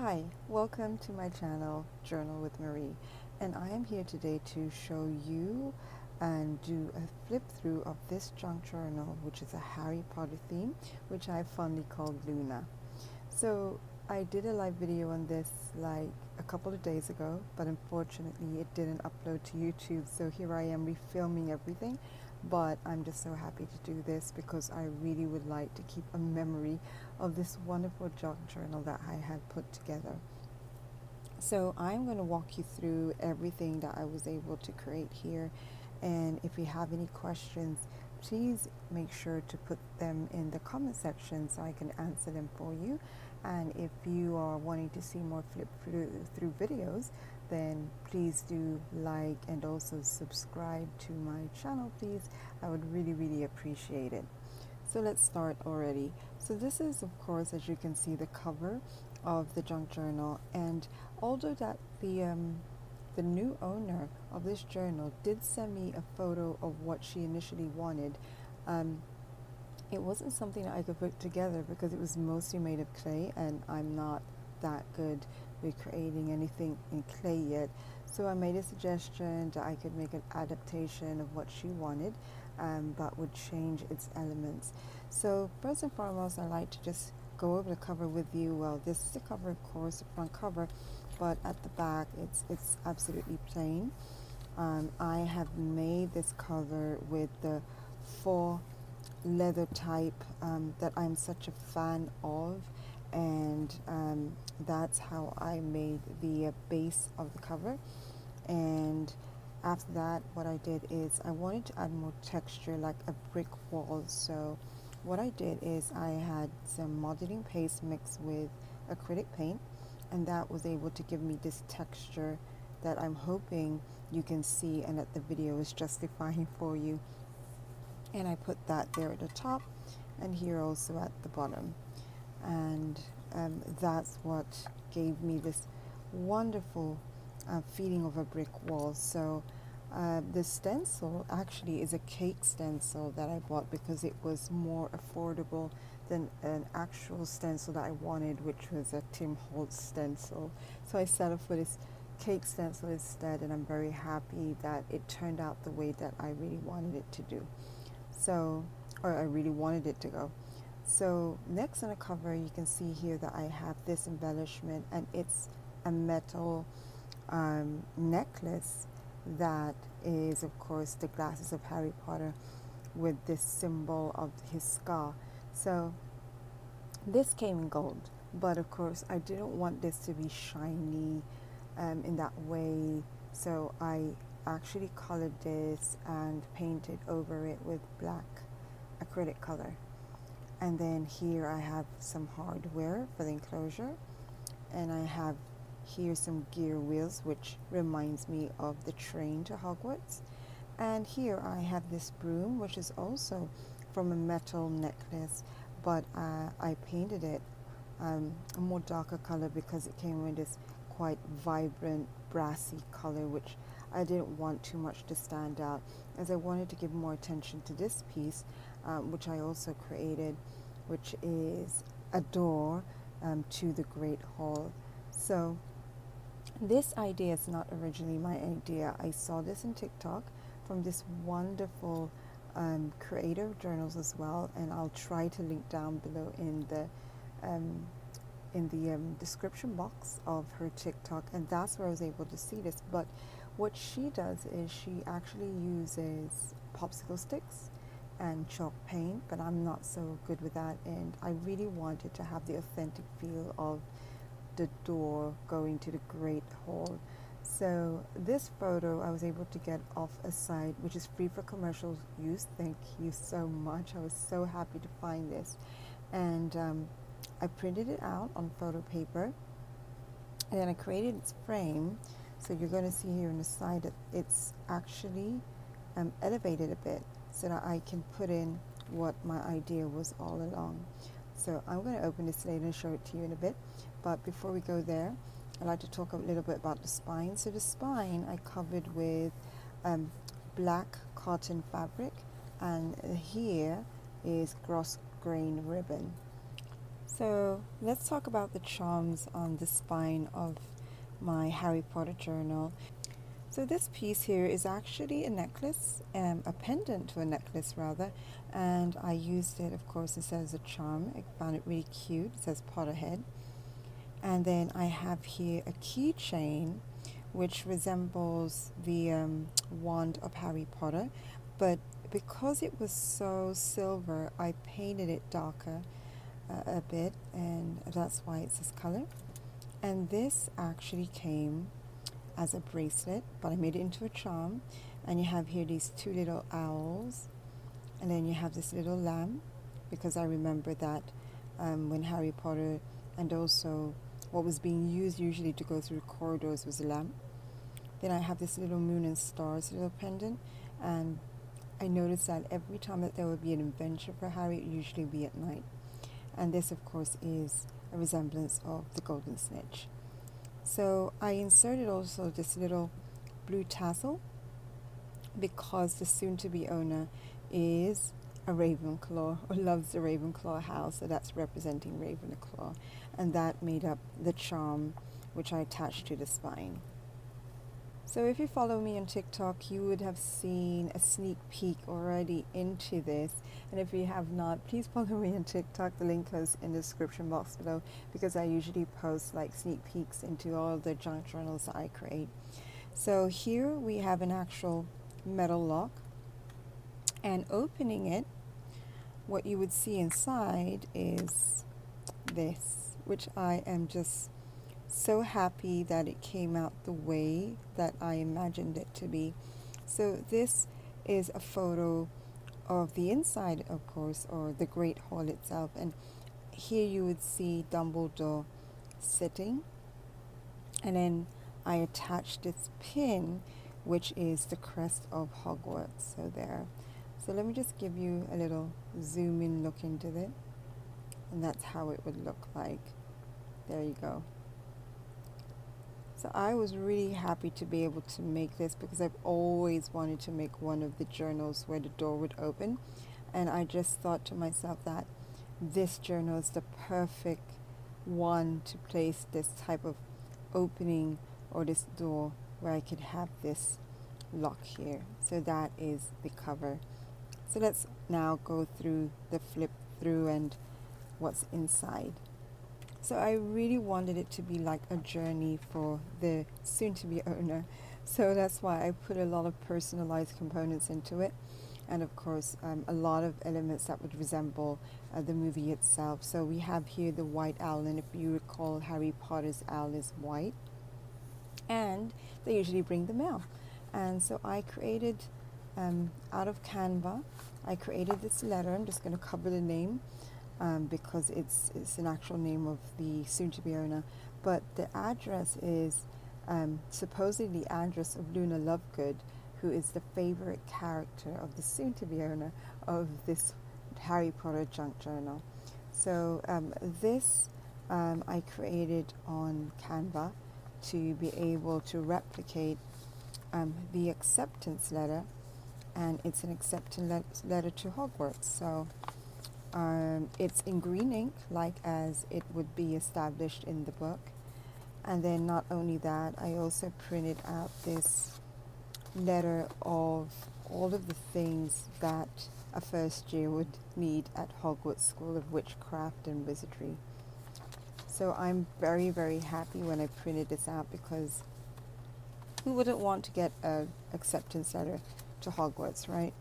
Hi, welcome to my channel, Journal with Marie, and I am here today to show you and do a flip through of this junk journal, which is a Harry Potter theme, which I fondly called Luna. So I did a live video on this like a couple of days ago, but unfortunately it didn't upload to YouTube, so here I am refilming everything. But I'm just so happy to do this because I really would like to keep a memory of this wonderful junk journal that I had put together. So I'm going to walk you through everything that I was able to create here, and if you have any questions, please make sure to put them in the comment section so I can answer them for you. And if you are wanting to see more flip through videos, then please do like and also subscribe to my channel, please. I would really appreciate it. So let's start already. So this is, of course, as you can see, the cover of the junk journal, and although that the new owner of this journal did send me a photo of what she initially wanted, it wasn't something that I could put together because it was mostly made of clay, and I'm not that good with creating anything in clay yet. So I made a suggestion that I could make an adaptation of what she wanted, but would change its elements. So first and foremost, I like to just go over the cover with you. Well, this is the cover, of course, the front cover, but at the back it's absolutely plain. I have made this cover with the faux leather type that I'm such a fan of, and that's how I made the base of the cover. And after that, what I did is I wanted to add more texture, like a brick wall. So what I did is I had some modeling paste mixed with acrylic paint, and that was able to give me this texture that I'm hoping you can see and that the video is justifying for you. And I put that there at the top and here also at the bottom, and that's what gave me this wonderful feeling of a brick wall. So the stencil actually is a cake stencil that I bought because it was more affordable than an actual stencil that I wanted, which was a Tim Holtz stencil. So I settled for this cake stencil instead, and I'm very happy that it turned out the way that I really wanted it to do. So, or I really wanted it to go. So next on the cover, you can see here that I have this embellishment, and it's a metal necklace that is, of course, the glasses of Harry Potter with this symbol of his scar. So this came in gold, but of course I didn't want this to be shiny in that way, so I actually colored this and painted over it with black acrylic color. And then here I have some hardware for the enclosure, and I have here some gear wheels, which reminds me of the train to Hogwarts. And here I have this broom, which is also from a metal necklace, but I painted it a more darker color because it came with this quite vibrant brassy color, which I didn't want too much to stand out, as I wanted to give more attention to this piece, which I also created, which is a door to the Great Hall. So this idea is not originally my idea. I saw this in TikTok from this wonderful creator of journals as well, and I'll try to link down below in the description box of her TikTok, and that's where I was able to see this. But what she does is she actually uses popsicle sticks and chalk paint, but I'm not so good with that, and I really wanted to have the authentic feel of the door going to the Great Hall. So this photo I was able to get off a site which is free for commercial use. Thank you so much. I was so happy to find this, and I printed it out on photo paper, and then I created its frame. So you're going to see here on the side that it's actually elevated a bit so that I can put in what my idea was all along. So I'm going to open this later and show it to you in a bit. But before we go there, I'd like to talk a little bit about the spine. So the spine I covered with black cotton fabric, and here is gross grain ribbon. So let's talk about the charms on the spine of my Harry Potter journal. So this piece here is actually a necklace, a pendant to a necklace rather, and I used it, of course, instead as a charm. I found it really cute. It says Potterhead. And then I have here a keychain which resembles the wand of Harry Potter, but because it was so silver, I painted it darker a bit, and that's why it's this color. And this actually came as a bracelet, but I made it into a charm. And you have here these two little owls, and then you have this little lamb, because I remember that when Harry Potter, and also what was being used usually to go through corridors was a lamp. Then I have this little moon and stars little pendant, and I noticed that every time that there would be an adventure for Harry, it would usually be at night. And this, of course, is a resemblance of the golden snitch. So I inserted also this little blue tassel because the soon-to-be owner is a Ravenclaw, or loves the Ravenclaw house, so that's representing Ravenclaw, and that made up the charm which I attached to the spine. So if you follow me on TikTok, you would have seen a sneak peek already into this, and if you have not, please follow me on TikTok. The link is in the description box below, because I usually post like sneak peeks into all the junk journals that I create. So here we have an actual metal lock, and opening it, what you would see inside is this, which I am just so happy that it came out the way that I imagined it to be. So this is a photo of the inside, of course, or the Great Hall itself, and here you would see Dumbledore sitting, and then I attached this pin, which is the crest of Hogwarts. So there. So let me just give you a little zoom in look into it, and that's how it would look like. There you go. So I was really happy to be able to make this, because I've always wanted to make one of the journals where the door would open, and I just thought to myself that this journal is the perfect one to place this type of opening, or this door where I could have this lock here. So that is the cover. So let's now go through the flip through and what's inside. So I really wanted it to be like a journey for the soon-to-be owner. So that's why I put a lot of personalized components into it. And of course, a lot of elements that would resemble the movie itself. So we have here the white owl, and if you recall, Harry Potter's owl is white. And they usually bring the mail. And so I created, out of Canva, I created this letter. I'm just going to cover the name. Because it's an actual name of the soon-to-be owner, but the address is supposedly the address of Luna Lovegood, who is the favorite character of the soon-to-be owner of this Harry Potter junk journal. So this I created on Canva to be able to replicate the acceptance letter, and it's an acceptance letter to Hogwarts. So it's in green ink, like as it would be established in the book. And then not only that, I also printed out this letter of all of the things that a first year would need at Hogwarts School of Witchcraft and Wizardry. So I'm very, very happy when I printed this out, because who wouldn't want to get an acceptance letter to Hogwarts, right?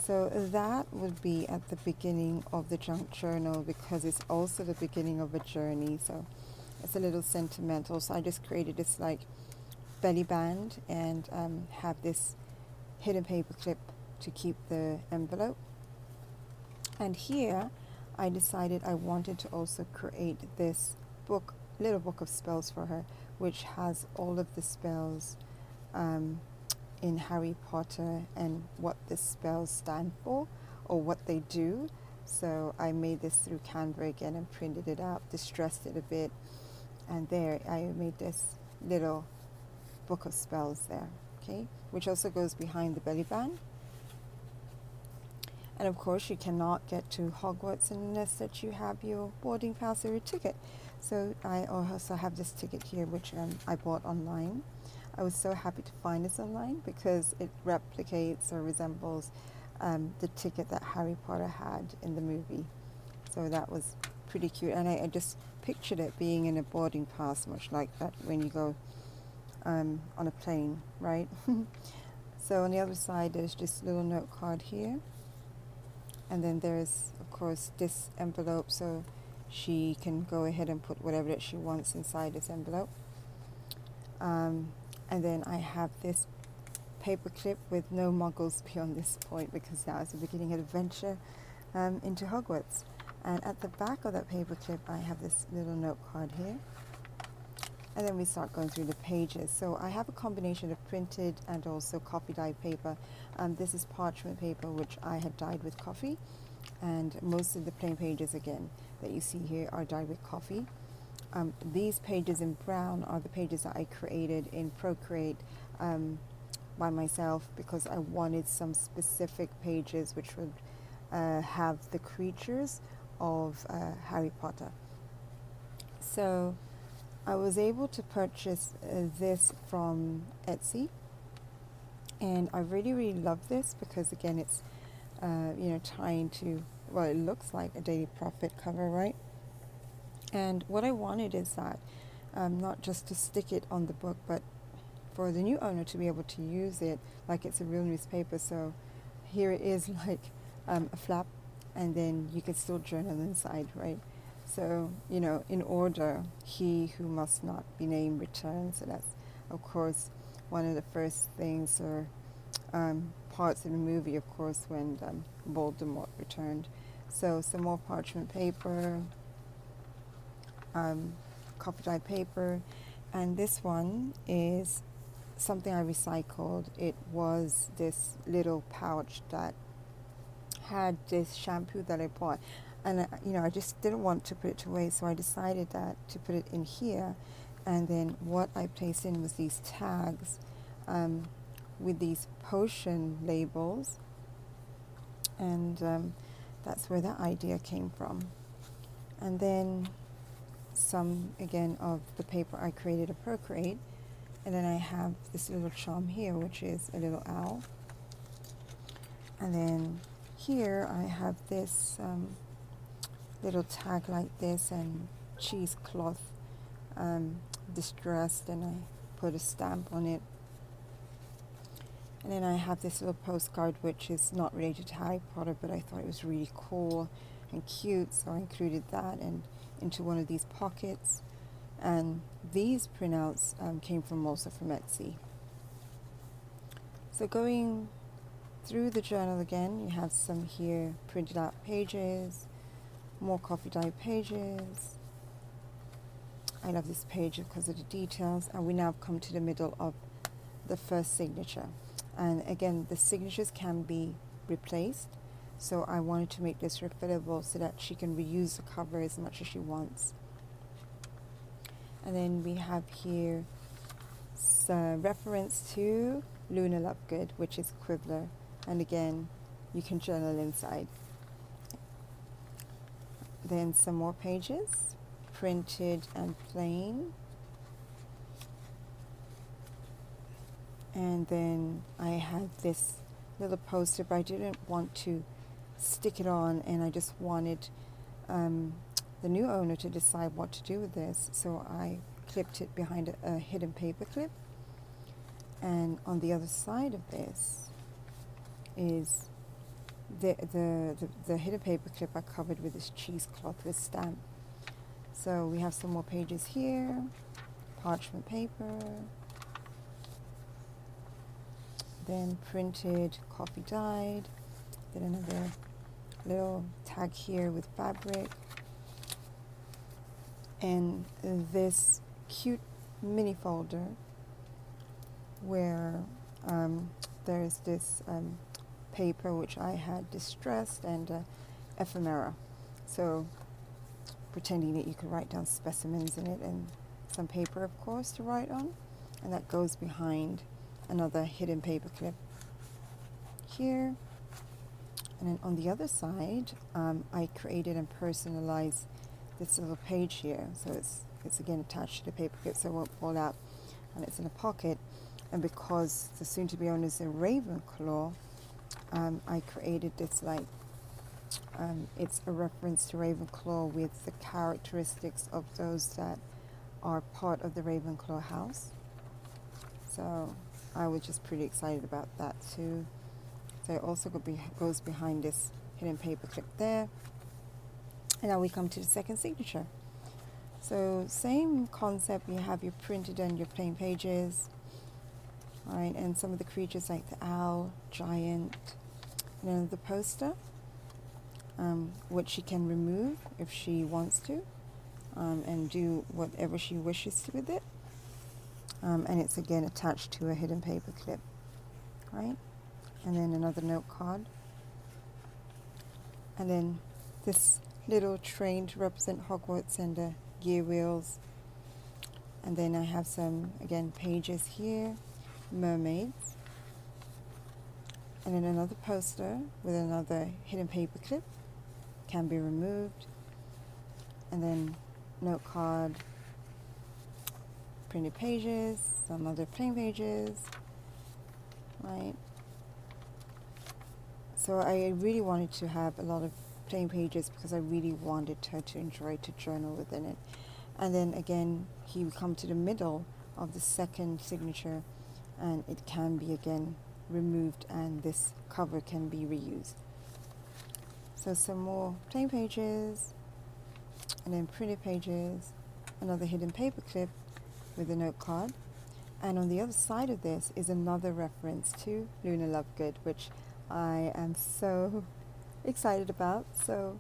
So that would be at the beginning of the junk journal, because it's also the beginning of a journey. So it's a little sentimental. So I just created this like belly band, and have this hidden paper clip to keep the envelope. And here I decided I wanted to also create this book, little book of spells for her, which has all of the spells in Harry Potter and what the spells stand for, or what they do. So I made this through Canva again and printed it out, distressed it a bit, and there I made this little book of spells there, okay, which also goes behind the belly band. And of course, you cannot get to Hogwarts unless that you have your boarding pass or your ticket. So I also have this ticket here, which I bought online. I was so happy to find this online because it replicates or resembles the ticket that Harry Potter had in the movie. So that was pretty cute. And I just pictured it being in a boarding pass, much like that when you go on a plane, right? So on the other side, there's this little note card here. And then there's, of course, this envelope, so she can go ahead and put whatever that she wants inside this envelope. And then I have this paper clip with no muggles beyond this point, because now is the beginning of adventure into Hogwarts. And at the back of that paper clip, I have this little note card here. And then we start going through the pages. So I have a combination of printed and also coffee dyed paper. This is parchment paper, which I had dyed with coffee. And most of the plain pages, again, that you see here are dyed with coffee. These pages in brown are the pages that I created in Procreate by myself, because I wanted some specific pages which would have the creatures of Harry Potter. So I was able to purchase this from Etsy, and I really love this because, again, it's tying to, well, it looks like a Daily Prophet cover, right? And what I wanted is that not just to stick it on the book, but for the new owner to be able to use it like it's a real newspaper. So here it is, like a flap, and then you can still journal inside, right? So, in order, he who must not be named returns. So that's, of course, one of the first things or parts of the movie, of course, when Voldemort returned. So some more parchment paper, coffee dyed paper, and this one is something I recycled. It was this little pouch that had this shampoo that I bought, and I just didn't want to put it away, so I decided that to put it in here. And then what I placed in was these tags with these potion labels, and that's where that idea came from. And then some, again, of the paper I created a Procreate, and then I have this little charm here, which is a little owl. And then here I have this little tag like this, and cheesecloth distressed, and I put a stamp on it. And then I have this little postcard, which is not related to Harry Potter, but I thought it was really cool and cute, so I included that and into one of these pockets. And these printouts came also from Etsy. So going through the journal again, you have some here printed out pages, more coffee dyed pages. I love this page because of the details, and we now come to the middle of the first signature. And again, the signatures can be replaced, so I wanted to make this refillable so that she can reuse the cover as much as she wants. And then we have here some reference to Luna Lovegood, which is Quibbler, and again, you can journal inside. Then some more pages, printed and plain. And then I have this little poster, but I didn't want to stick it on, and I just wanted the new owner to decide what to do with this. So I clipped it behind a hidden paper clip. And on the other side of this is the hidden paper clip I covered with this cheesecloth with stamp. So we have some more pages here, parchment paper, then printed, coffee dyed, then another little tag here with fabric, and this cute mini folder where there's this paper which I had distressed, and ephemera, so pretending that you could write down specimens in it, and some paper, of course, to write on, and that goes behind another hidden paper clip here. And then on the other side, I created and personalized this little page here. So it's again attached to the paper clip so it won't fall out, and it's in a pocket. And because the soon-to-be owner is a Ravenclaw, I created this like, it's a reference to Ravenclaw with the characteristics of those that are part of the Ravenclaw house. So I was just pretty excited about that too. So it also goes behind this hidden paper clip there. And now we come to the second signature. So same concept, you have your printed and your plain pages, right? And some of the creatures like the owl, giant, and then the poster, which she can remove if she wants to, and do whatever she wishes to with it. And it's again attached to a hidden paper clip, right? And then another note card. And then this little train to represent Hogwarts and the gear wheels. And then I have some, again, pages here, mermaids. And then another poster with another hidden paper clip, can be removed. And then note card, printed pages, some other plain pages, right? So I really wanted to have a lot of plain pages because I really wanted her to enjoy to journal within it. And then again, he would come to the middle of the second signature, and it can be again removed, and this cover can be reused. So some more plain pages, and then printed pages, another hidden paper clip with a note card. And on the other side of this is another reference to Luna Lovegood, which I am so excited about. So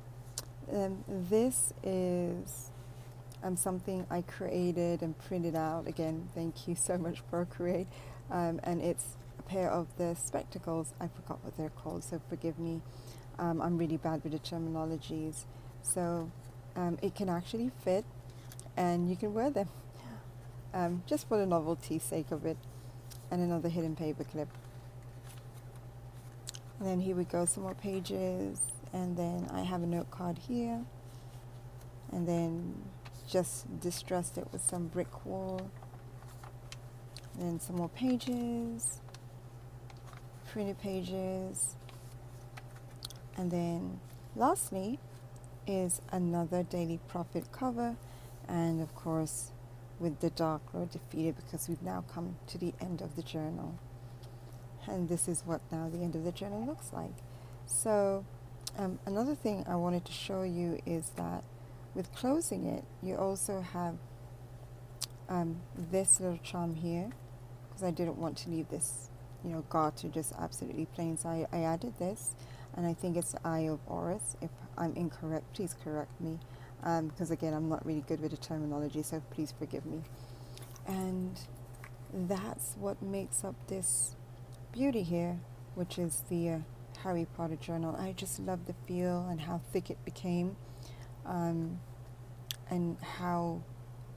this is something I created and printed out. Again, thank you so much, Procreate. And it's a pair of the spectacles. I forgot what they're called, so forgive me. I'm really bad with the terminologies. So it can actually fit, and you can wear them just for the novelty sake of it. And another hidden paper clip. And then here we go, some more pages, and then I have a note card here, and then just distressed it with some brick wool, and then some more pages, printed pages, and then lastly is another Daily Prophet cover, and of course with the Dark Lord defeated, because we've now come to the end of the journal. And this is what now the end of the journal looks like. So another thing I wanted to show you is that with closing it, you also have this little charm here, because I didn't want to leave this, garter just absolutely plain. So I added this, and I think it's the Eye of Horus. If I'm incorrect, please correct me, because again, I'm not really good with the terminology, so please forgive me. And that's what makes up this beauty here, which is the Harry Potter journal. I just love the feel and how thick it became, and how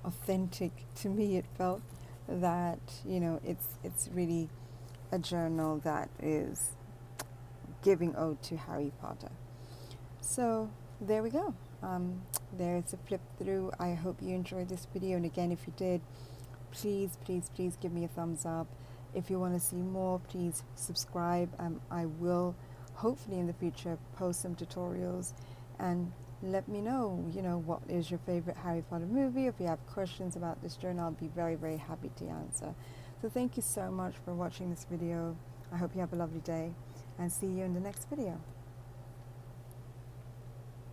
authentic to me it felt, that it's really a journal that is giving ode to Harry Potter. So there we go. There's a flip through. I hope you enjoyed this video, and again, if you did, please give me a thumbs up. If you want to see more, please subscribe. I will hopefully in the future post some tutorials, and let me know, what is your favorite Harry Potter movie. If you have questions about this journal, I'll be very happy to answer. So thank you so much for watching this video. I hope you have a lovely day, and see you in the next video.